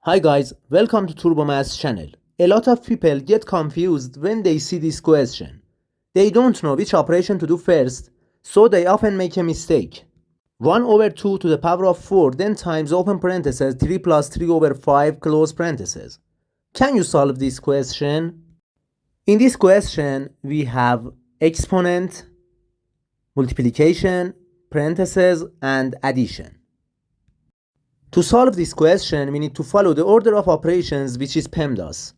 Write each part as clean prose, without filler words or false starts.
Hi guys, welcome to Turbo Maths channel. A lot of people get confused when they see this question. They don't know which operation to do first, so they often make a mistake. 1 over 2 to the power of 4 then times open parentheses 3 plus 3 over 5 close parentheses. Can you solve this question? In this question, we have exponent, multiplication, parentheses, and addition. To solve this question, we need to follow the order of operations, which is PEMDAS.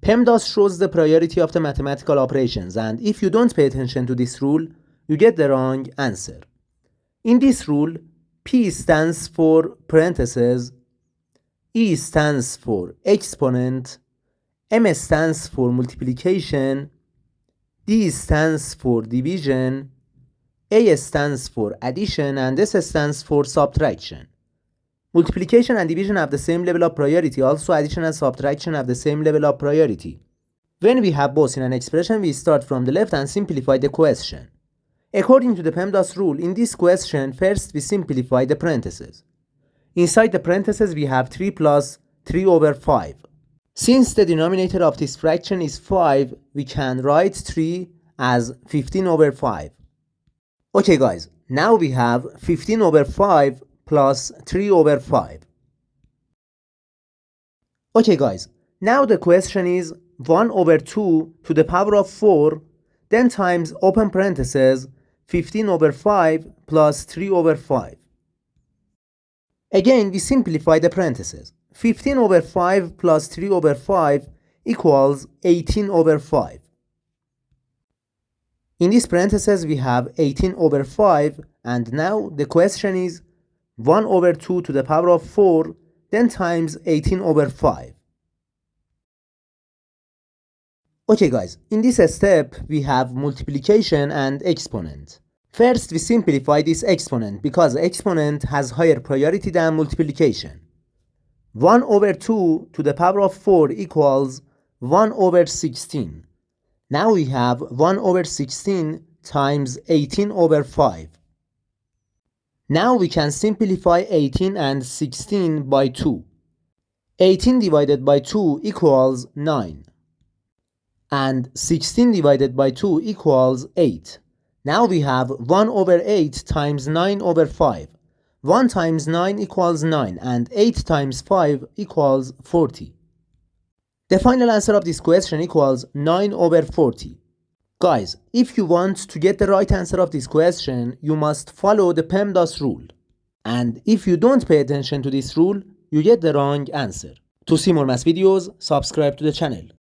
PEMDAS shows the priority of the mathematical operations, and if you don't pay attention to this rule, you get the wrong answer. In this rule, P stands for parentheses, E stands for exponent, M stands for multiplication, D stands for division, A stands for addition, and S stands for subtraction. Multiplication and division have the same level of priority. Also, addition and subtraction have the same level of priority. When we have both in an expression, we start from the left and simplify the question. According to the PEMDAS rule, in this question, first we simplify the parentheses. Inside the parentheses, we have 3 plus 3 over 5. Since the denominator of this fraction is 5, we can write 3 as 15 over 5. Okay guys, now we have 15 over 5 plus 3 over 5. Okay guys, now the question is 1 over 2 to the power of 4, then times open parentheses 15 over 5 plus 3 over 5. Again, we simplify the parentheses. 15 over 5 plus 3 over 5 equals 18 over 5. In this parentheses, we have 18 over 5, and now the question is 1 over 2 to the power of 4, then times 18 over 5. Okay guys, in this step, we have multiplication and exponent. First, we simplify this exponent because exponent has higher priority than multiplication. 1 over 2 to the power of 4 equals 1 over 16. Now we have 1 over 16 times 18 over 5. Now we can simplify 18 and 16 by 2. 18 divided by 2 equals 9. And 16 divided by 2 equals 8. Now we have 1 over 8 times 9 over 5. 1 times 9 equals 9, and 8 times 5 equals 40. The final answer of this question equals 9 over 40. Guys, if you want to get the right answer of this question, you must follow the PEMDAS rule. And if you don't pay attention to this rule, you get the wrong answer. To see more math videos, subscribe to the channel.